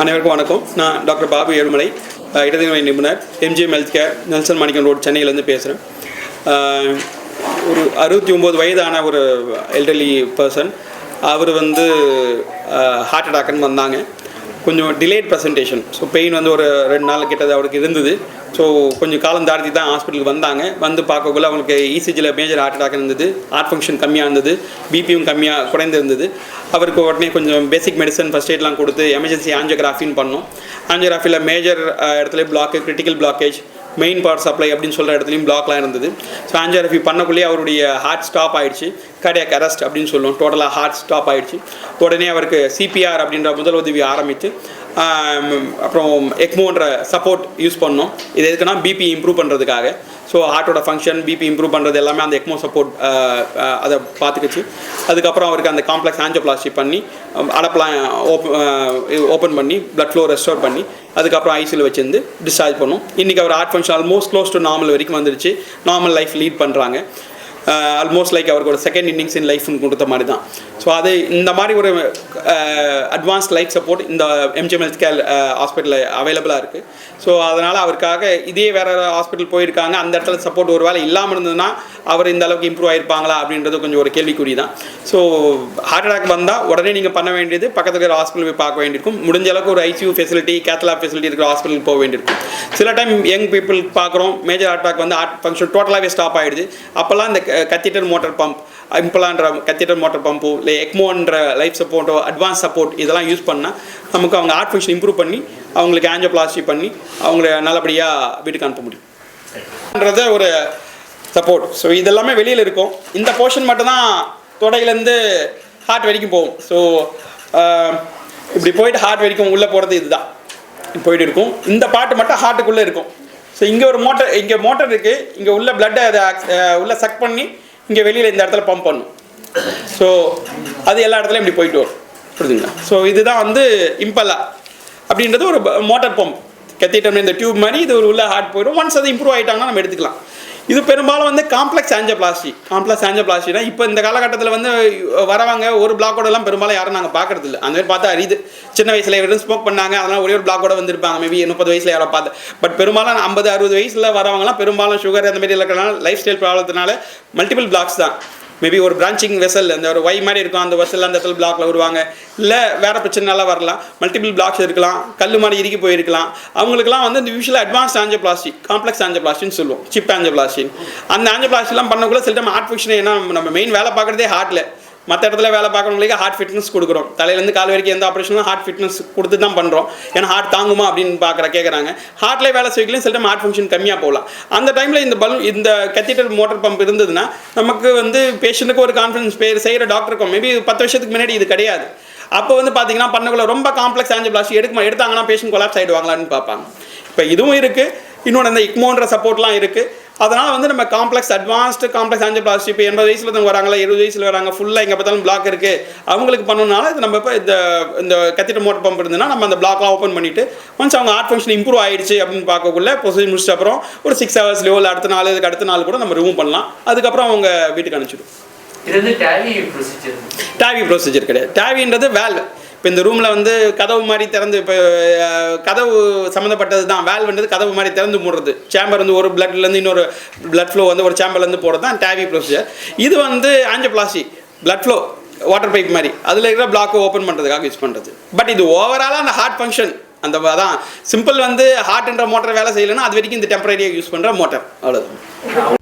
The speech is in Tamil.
அனைவருக்கும் வணக்கம். நான் டாக்டர் பாபு ஏழுமலை, இடதுநோய் நிபுணர், எம்ஜிஎம் ஹெல்த் கேர், நெல்சன் மாணிக்கம் ரோட், சென்னையிலேருந்து பேசுகிறேன். ஒரு 69 வயதான ஒரு எல்டர்லி பர்சன். அவர் ஹார்ட் அட்டாக்குன்னு வந்தாங்க. கொஞ்சம் டிலேட் ப்ரெசன்டேஷன். ஸோ பெயின் ஒரு 2 நாள் கிட்டது அவருக்கு இருந்தது. ஸோ கொஞ்சம் காலம் தாழ்த்தி தான் ஹாஸ்பிட்டலுக்கு வந்தாங்க. வந்து பார்க்கக்குள்ள அவங்களுக்கு இசிஜியில் மேஜர் ஹார்ட் அட்டாக் இருந்தது, ஹார்ட் ஃபங்க்ஷன் கம்மியாக இருந்தது, பிபியும் குறைந்து இருந்தது. அவருக்கு உடனே கொஞ்சம் பேசிக் மெடிசன் ஃபஸ்ட் எய்ட்லாம் கொடுத்து எமர்ஜென்சி ஆஞ்சியோகிராஃபின்னு பண்ணோம். ஆஞ்சியோகிராஃபியில் மேஜர் இடத்துல block, critical blockage, main power supply அப்படின்னு சொல்கிற இடத்துலையும் பிளாக்லாம் இருந்தது. ஸோ ஆஞ்சியோகிராஃபி பண்ணக்குள்ளேயே அவருடைய ஹார்ட் ஸ்டாப் ஆகிடுச்சு, கார்டியாக் அரெஸ்ட் அப்படின்னு சொல்லுவோம். டோட்டலாக ஹார்ட் ஸ்டாப் ஆகிடுச்சு. உடனே அவருக்கு சிபிஆர் அப்படின்ற முதல் உதவி ஆரம்பித்து அப்புறம் எக்மோன்ற சப்போர்ட் யூஸ் பண்ணோம். இது எதுக்குன்னா பிபி இம்ப்ரூவ் பண்ணுறதுக்காக. ஸோ ஹார்ட்டோட ஃபங்க்ஷன், பிபி இம்ப்ரூவ் பண்ணுறது எல்லாமே அந்த எக்மோ சப்போர்ட் அதை பார்த்துக்கிச்சு. அதுக்கப்புறம் அவருக்கு அந்த காம்ப்ளெக்ஸ் ஆஞ்சியோபிளாஸ்டி பண்ணி அடப்பெலாம் ஓப்பன் பண்ணி பிளட் ஃப்ளோ ரெஸ்டோர் பண்ணி அதுக்கப்புறம் ஐசியில் வச்சுருந்து டிஸ்சார்ஜ் பண்ணோம். இன்றைக்கி அவர் heart function almost close to normal வரைக்கும் வந்துடுச்சு. நார்மல் லைஃப் லீட் பண்ணுறாங்க. ஆல்மோஸ்ட் லைக் அவருக்கு ஒரு செகண்ட் இன்னிங்ஸ் இன் லைஃப்னு கொடுத்த மாதிரி தான். ஸோ அது இந்த மாதிரி ஒரு அட்வான்ஸ்ட் லைஃப் சப்போர்ட் இந்த எம்ஜிஎம் ஹெல்த் கேர் ஹாஸ்பிட்டலில் அவைலபிளாக இருக்குது. ஸோ அதனால் அவருக்காக இதே வேறு ஹாஸ்பிட்டல் போயிருக்காங்க, அந்த இடத்துல சப்போர்ட் ஒரு வேலை இல்லாமல் இருந்ததுன்னா அவர் இந்த அளவுக்கு இம்ப்ரூவ் ஆகிருப்பாங்களா அப்படின்றது கொஞ்சம் ஒரு கேள்விக்குறி தான். ஸோ ஹார்ட் அட்டாக் வந்தால் உடனே நீங்கள் பண்ண வேண்டியது பக்கத்தில் இருக்கிற ஹாஸ்பிட்டல் போய் பார்க்க வேண்டியிருக்கும். முடிஞ்ச அளவுக்கு ஒரு ஐசியூ ஃபெசிலிட்டி, கேத்லாப் ஃபெசிலிட்டி இருக்கிற ஹாஸ்பிட்டலுக்கு போக வேண்டியிருக்கும். சில டைம் யங் பீப்புள் பார்க்குறோம், major heart attack heart function டோட்டலாகவே ஸ்டாப் ஆகிடுது. அப்போல்லாம் இந்த கத்தீட்டர் மோட்டர் பம்ப், இம்ப்ளான்ற கத்தீட்டர் மோட்டர் பம்பு, இல்லை எக்மோன்ற லைஃப் சப்போர்ட்டோ, அட்வான்ஸ் சப்போர்ட் இதெல்லாம் யூஸ் பண்ணால் நமக்கு அவங்க ஹார்ட் ஃபங்க்ஷன் இம்ப்ரூவ் பண்ணி அவங்களுக்கு ஆஞ்சியோபிளாஸ்டி பண்ணி அவங்கள நல்லபடியாக வீட்டுக்கு அனுப்ப முடியும்ன்றத ஒரு சப்போர்ட். ஸோ இதெல்லாமே வெளியில் இருக்கும். இந்த போர்ஷன் மட்டும்தான் தொடையிலேருந்து ஹார்ட் வரைக்கும் போகும். ஸோ இப்படி போயிட்டு ஹார்ட் வரைக்கும் உள்ளே போகிறது இதுதான் போயிட்டு இருக்கும். இந்த பாட்டு மட்டும் ஹார்ட்டுக்குள்ளே இருக்கும். ஸோ இங்கே ஒரு மோட்டர் இருக்குது. இங்கே உள்ள பிளட்டை அதை உள்ளே சக் பண்ணி இங்கே வெளியில் இந்த இடத்துல பம்ப் பண்ணும். ஸோ அது எல்லா இடத்துலையும் இப்படி போயிட்டு வரும். புரியுதுங்களா? ஸோ இதுதான் இம்பலா அப்படின்றது ஒரு மோட்டார் பம்ப். கத்தீட்டர் இந்த டியூப் மாதிரி இது ஒரு உள்ள ஹார்ட் போயிடும். ஒன்ஸ் அது இம்ப்ரூவ் ஆகிட்டாங்கன்னா நம்ம எடுத்துக்கலாம். இது பெரும்பாலும் காம்ப்ளெக்ஸ் ஆஞ்சியோபிளாஸ்டினா இப்போ இந்த காலகட்டத்தில் வரவங்க ஒரு பிளாக்கோடலாம் பெரும்பாலும் யாரும் நாங்கள் பார்க்கறது இல்லை. அந்த மாதிரி பார்த்தா அறியுது. சின்ன வயசில் வெறும் ஸ்மோக் பண்ணாங்க, அதனால் ஒரே ஒரு பிளாக்கோட வந்திருப்பாங்க. மேபி 30 வயசில் யாரோ பார்த்து. பட் பெரும்பாலும் 50-60 வயசில் வரவங்களாம் பெரும்பாலும் சுகர் அந்த மாதிரி இருக்கிறனால, லைஃப் ஸ்டைல் ப்ராப்ளத்தினால மல்டிபிள் பிளாக்ஸ் தான். மேபி ஒரு பிரான்ச்சிங் வெசல், அந்த ஒரு ஒய் மாதிரி இருக்கும், அந்த வெசல் அந்த இடத்துல பிளாக்ல வருவாங்க. இல்லை வேறு பிரச்சனைலாம் வரலாம், மல்டிபிள் பிளாக்ஸ் இருக்கலாம், கல் மாதிரி இறுக்கி போயிருக்கலாம். அவங்களுக்குலாம் இந்த யூஷுவலாக அட்வான்ஸ் ஆஞ்சியோபிளாஸ்டி, காம்ப்ளெக்ஸ் ஆஞ்சியோபிளாஸ்டின்னு சொல்லுவோம், சிப் ஆஞ்சியோபிளாஸ்டி. அந்த ஆஞ்சியோபிளாஸ்டிலாம் பண்ணக்குள்ள சில டைம் ஹார்ட் ஃபங்க்ஷன், ஏன்னா நம்ம மெயின் வேலை பார்க்குறதே ஹார்ட்டில். மற்ற இடத்துல வேலை பார்க்குறவங்களுக்கு ஹார்ட் ஃபிட்னஸ் கொடுக்குறோம். தலையிலேருந்து கால் வரைக்கும் எந்த ஆப்ரேஷனும் ஹார்ட் ஃபிட்னஸ் கொடுத்து தான் பண்ணுறோம். ஏன்னா ஹார்ட் தாங்குமா அப்படின்னு கேட்குறாங்க. ஹார்ட்லேயே வேலை செய்யலாம், சில டைம் ஹார்ட் ஃபங்க்ஷன் கம்மியாக போகலாம். அந்த டைமில் இந்த கத்தீட்டர் மோட்டர் பம்ப் இருந்ததுன்னா நமக்கு பேஷண்ட்டுக்கு ஒரு கான்ஃபிடன்ஸ் செய்கிற டாக்டருக்கும். மேபி 10 வருஷத்துக்கு முன்னாடி இது கிடையாது. அப்போ பார்த்தீங்கன்னா பண்ணக்குள்ள ரொம்ப காம்ப்ளெக்ஸ் ஆஞ்சியோபிளாஸ்டி எடுத்தாங்கன்னா பேஷண்ட் கொலாப்ஸ் ஆகிடுவாங்களான்னு பார்ப்பாங்க. இப்போ இதுவும் இருக்குது. இன்னொன்று அந்த இக்மோன்ற சப்போர்ட்லாம் இருக்குது. அதனால் நம்ம அட்வான்ஸ்டு காம்ப்ளெக்ஸ் ஆஞ்சியோபிளாஸ்டி இப்போ 80 வயசில் வராங்களா, 20 வயசில் வராங்க, ஃபுல்லாக எங்கே பார்த்தாலும் பிளாக் இருக்குது, அவங்களுக்கு பண்ணணும்னால இது நம்ம இப்போ இந்த கத்தீட்டர் மோட்டர் பம்ப் இருந்ததுன்னா நம்ம அந்த பிளாக்லாம் ஓப்பன் பண்ணிவிட்டு ஒன்ஸ் அவங்க ஹார்ட் ஃபங்க்ஷன் இம்ப்ரூவ் ஆகிடுச்சு அப்படின்னு பார்க்கக்குள்ள ப்ரொசீஜர் முடிச்சிட்ட அப்புறம் ஒரு 6 ஹவர்ஸ்லையோ இல்லை அடுத்த நாள் கூட நம்ம ரிமூவ் பண்ணலாம். அதுக்கப்புறம் அவங்க வீட்டுக்கு அனுப்பிச்சிடும். இது டாவி ப்ரொசீஜர் கிடையாது. டாவின்றது வேல்வ். இப்போ இந்த ரூமில் கதவு மாதிரி திறந்து, இப்போ கதவு சம்மந்தப்பட்டது தான். வேல்வ்ன்றது கதவு மாதிரி திறந்து மூடுறது. சேம்பர் ஒரு பிளட்லேருந்து இன்னொரு பிளட் ஃப்ளோ ஒரு சேம்பர்லேருந்து போகிறது தான் டாவி ப்ரொசீஜர். இது angioplasty, blood flow water pipe மாதிரி அதில் இருக்கிற பிளாக்கை ஓப்பன் பண்ணுறதுக்காக யூஸ் பண்ணுறது. பட் இது ஓவராலாக அந்த ஹார்ட் ஃபங்க்ஷன் அதான் சிம்பிள். ஹார்ட்ன்ற மோட்டர் வேலை செய்யலைன்னா அது வரைக்கும் இந்த டெம்பரரியாக யூஸ் பண்ணுற மோட்டர், அவ்வளோதான்.